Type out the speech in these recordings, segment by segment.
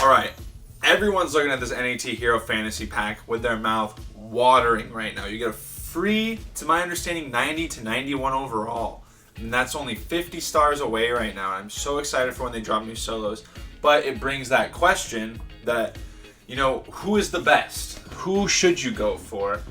Alright, everyone's looking at this NAT Hero Fantasy Pack with their mouth watering right now. You get a free, to my understanding, 90 to 91 overall. And that's only 50 stars away right now. I'm so excited for when they drop new solos. But it brings that question that, you know, who is the best? Who should you go for?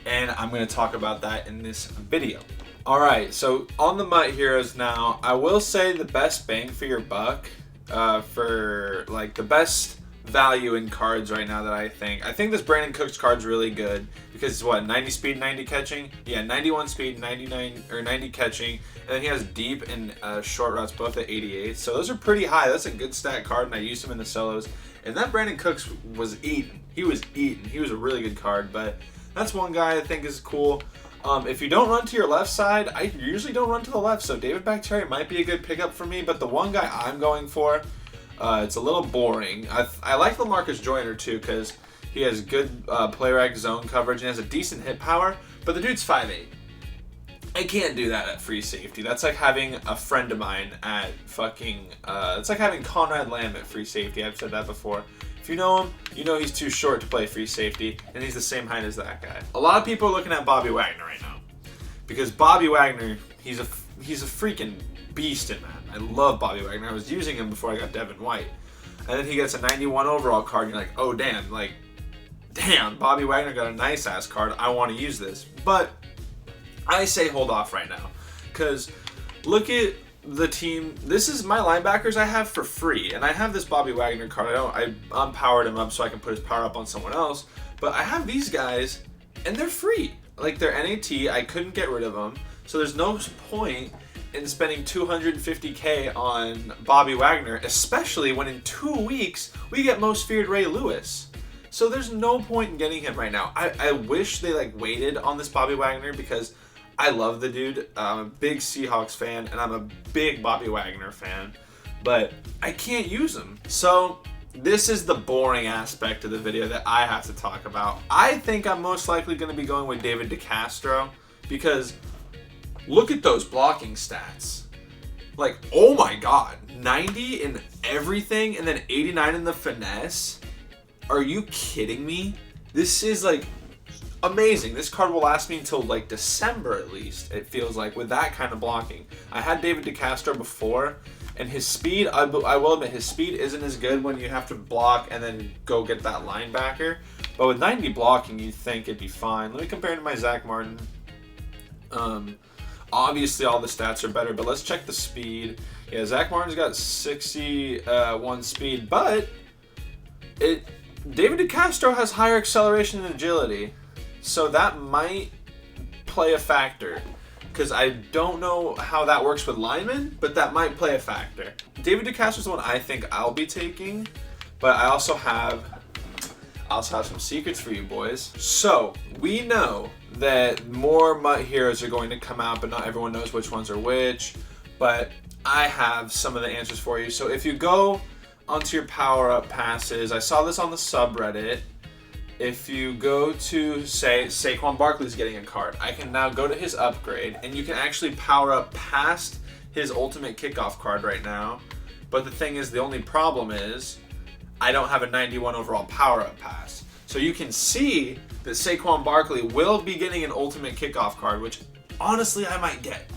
And I'm going to talk about that in this video. Alright, so on the Mutt Heroes now, I will say the best bang for your buck for like the best value in cards right now that I think this Brandon Cooks card's really good because it's what, 90 speed, 90 catching? Yeah, 91 speed, 99 or 90 catching, and then he has deep and short routes both at 88. So those are pretty high. That's a good stat card, and I used him in the solos. And that Brandon Cooks was eaten. He was eaten. He was a really good card, but that's one guy I think is cool. If you don't run to your left side, I usually don't run to the left, so David Bakhtiari might be a good pickup for me, but the one guy I'm going for, it's a little boring. I like LaMarcus Joyner too, because he has good play rec zone coverage and has a decent hit power, but the dude's 5'8". I can't do that at free safety. That's like having a friend of mine at fucking, it's like having Conrad Lamb at free safety. I've said that before. If you know him, you know he's too short to play free safety, and he's the same height as that guy. A lot of people are looking at Bobby Wagner right now, because Bobby Wagner, he's a freaking beast in Madden. I love Bobby Wagner. I was using him before I got Devin White, and then he gets a 91 overall card, and you're like, oh damn, Bobby Wagner got a nice ass card. I want to use this, but I say hold off right now, because look at the team. This is my linebackers I have for free, and I have this Bobby Wagner card. I unpowered him up so I can put his power up on someone else, but I have these guys and they're free. Like, they're NAT, I couldn't get rid of them, so there's no point in spending $250K on Bobby Wagner, especially when in 2 weeks we get Most Feared Ray Lewis. So there's no point in getting him right now. I wish they waited on this Bobby Wagner, because I love the dude. I'm a big Seahawks fan, and I'm a big Bobby Wagner fan, but I can't use him. So this is the boring aspect of the video that I have to talk about. I think I'm most likely going to be going with David DeCastro, because look at those blocking stats. Like, oh my god, 90 in everything, and then 89 in the finesse? Are you kidding me? This is amazing. This card will last me until December at least, it feels like, with that kind of blocking. I had David DeCastro before, and his speed, I will admit, his speed isn't as good when you have to block and then go get that linebacker. But with 90 blocking, you'd think it'd be fine. Let me compare it to my Zach Martin. Obviously, all the stats are better, but let's check the speed. Yeah, Zach Martin's got 61 speed, but David DeCastro has higher acceleration and agility. So that might play a factor, because I don't know how that works with linemen, but that might play a factor. David DeCastro is the one I think I'll be taking, but I also have some secrets for you boys. So we know that more Mutt Heroes are going to come out, but not everyone knows which ones are which, but I have some of the answers for you. So if you go onto your power-up passes, I saw this on the subreddit. If you go to, say, Saquon Barkley's getting a card, I can now go to his upgrade, and you can actually power up past his ultimate kickoff card right now. But the thing is, the only problem is, I don't have a 91 overall power-up pass. So you can see that Saquon Barkley will be getting an ultimate kickoff card, which honestly I might get.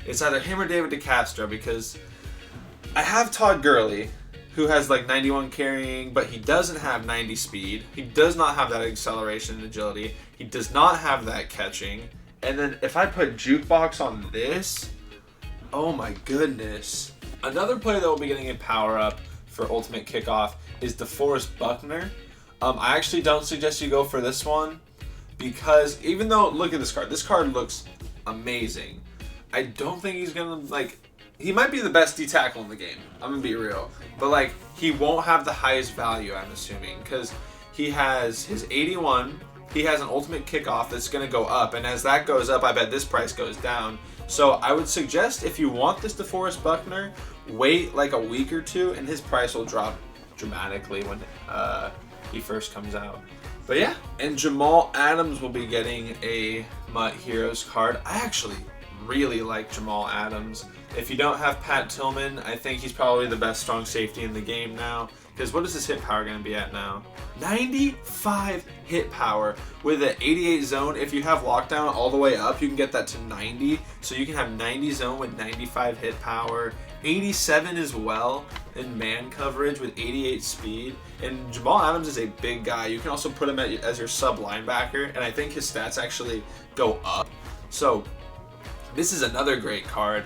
It's either him or David DeCastro, because I have Todd Gurley, who has 91 carrying, but he doesn't have 90 speed. He does not have that acceleration and agility. He does not have that catching. And then if I put Jukebox on this, oh my goodness. Another player that will be getting a power up for Ultimate Kickoff is DeForest Buckner. I actually don't suggest you go for this one, because even though, look at this card looks amazing. I don't think he's gonna he might be the best D tackle in the game. I'm gonna be real, but he won't have the highest value, I'm assuming, because he has his 81. He has an ultimate kickoff that's gonna go up, and as that goes up, I bet this price goes down. So I would suggest, if you want this DeForest Buckner, wait a week or two, and his price will drop dramatically when he first comes out. But yeah, and Jamal Adams will be getting a Mutt Heroes card. I actually really like Jamal Adams. If you don't have Pat Tillman, I think he's probably the best strong safety in the game now. Because what is his hit power going to be at now? 95 hit power with an 88 zone. If you have lockdown all the way up, you can get that to 90. So you can have 90 zone with 95 hit power. 87 as well in man coverage with 88 speed. And Jamal Adams is a big guy. You can also put him as your sub linebacker. And I think his stats actually go up. So this is another great card.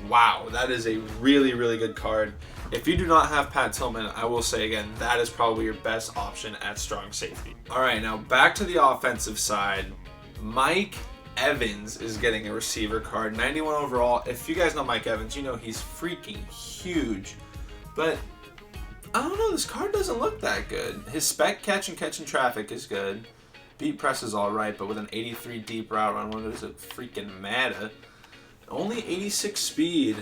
Wow, that is a really, really good card. If you do not have Pat Tillman, I will say again, that is probably your best option at strong safety. All right, now back to the offensive side. Mike Evans is getting a receiver card, 91 overall. If you guys know Mike Evans, you know he's freaking huge. But I don't know, this card doesn't look that good. His spec catch and traffic is good. Beat press is all right, but with an 83 deep route run, what is it freaking matter? Only 86 speed.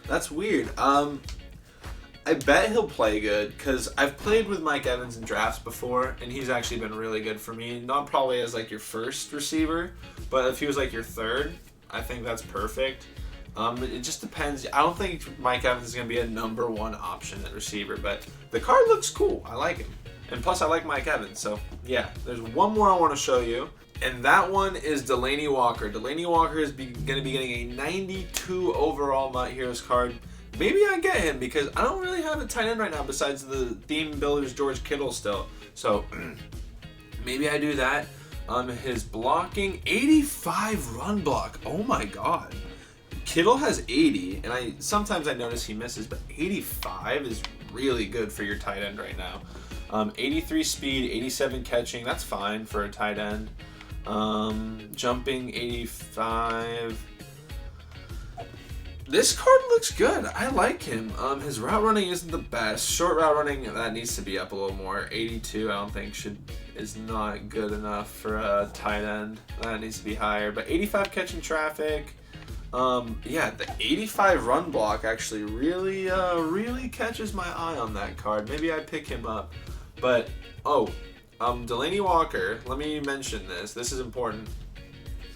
That's weird. I bet he'll play good because I've played with Mike Evans in drafts before, and he's actually been really good for me. Not probably as like your first receiver, but if he was like your third, I think that's perfect. It just depends. I don't think Mike Evans is going to be a number one option at receiver, but the card looks cool. I like him. And plus, I like Mike Evans. So, yeah, there's one more I want to show you, and that one is Delaney Walker. Delaney Walker is going to be getting a 92 overall Mutheros card. Maybe I get him because I don't really have a tight end right now besides the theme builders George Kittle still. So maybe I do that. His blocking, 85 run block. Oh my God. Kittle has 80, and sometimes I notice he misses, but 85 is really good for your tight end right now. 83 speed, 87 catching. That's fine for a tight end. Jumping, 85. This card looks good. I like him. His route running isn't the best. Short route running, that needs to be up a little more. 82, I don't think is not good enough for a tight end. That needs to be higher. But 85 catching traffic. Yeah, the 85 run block actually really catches my eye on that card. Maybe I pick him up. But Delaney Walker. Let me mention this. This is important.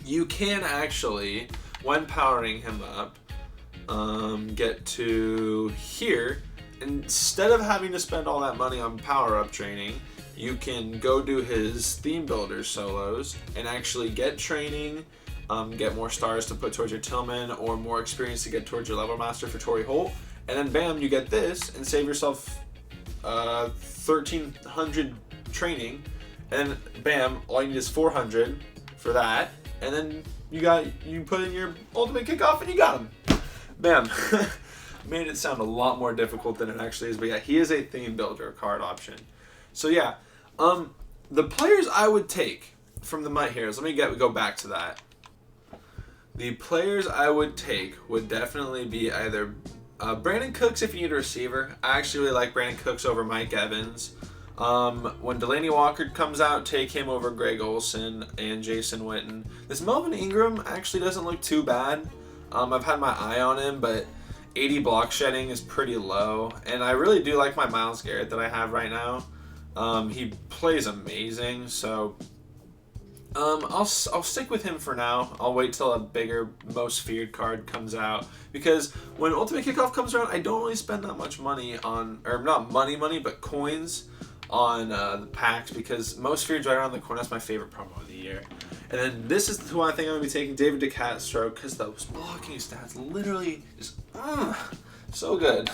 You can actually, when powering him up, get to here. Instead of having to spend all that money on power up training, you can go do his theme builder solos and actually get training, get more stars to put towards your Tillman or more experience to get towards your level master for Torrey Holt, and then bam, you get this and save yourself 1,300 training, and then bam, all you need is 400 for that, and then you put in your ultimate kickoff and you got him. Bam. Made it sound a lot more difficult than it actually is, but yeah, he is a theme builder card option. So yeah, the players I would take from the Mutheros, let me go back to that. The players I would take would definitely be either Brandon Cooks if you need a receiver. I actually really like Brandon Cooks over Mike Evans. When Delaney Walker comes out, take him over Greg Olsen and Jason Witten. This Melvin Ingram actually doesn't look too bad. I've had my eye on him, but 80 block shedding is pretty low. And I really do like my Myles Garrett that I have right now. He plays amazing, so I'll stick with him for now. I'll wait till a bigger, most feared card comes out. Because when Ultimate Kickoff comes around, I don't really spend that much money on, or not money, but coins on the packs, because most feared's right around the corner. That's my favorite promo of the year. And then this is who I think I'm going to be taking, David DeCastro, because those blocking stats literally just, so good.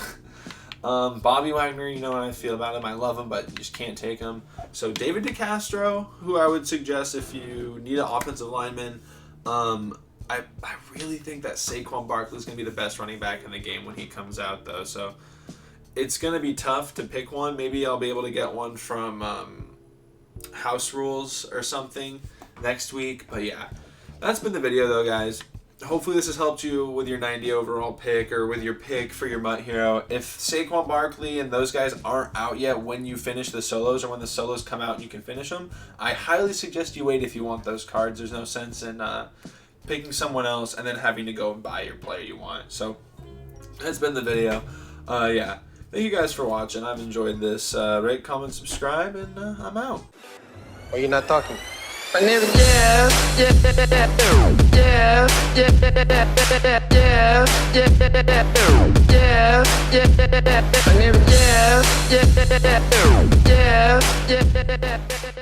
Bobby Wagner, you know how I feel about him. I love him, but you just can't take him. So David DeCastro, who I would suggest if you need an offensive lineman. I really think that Saquon Barkley is going to be the best running back in the game when he comes out, though. So it's going to be tough to pick one. Maybe I'll be able to get one from House Rules or something next week. But yeah, that's been the video, though, guys. Hopefully this has helped you with your 90 overall pick or with your pick for your Muthero. If Saquon Barkley and those guys aren't out yet when you finish the solos, or when the solos come out and you can finish them, I highly suggest you wait if you want those cards. There's no sense in picking someone else and then having to go and buy your player you want. So that's been the video. Yeah, thank you guys for watching. I've enjoyed this. Rate, comment, subscribe, and I'm out. Or you're not talking. My nigga, yeah. My nigga, yeah. yeah, yeah, yeah.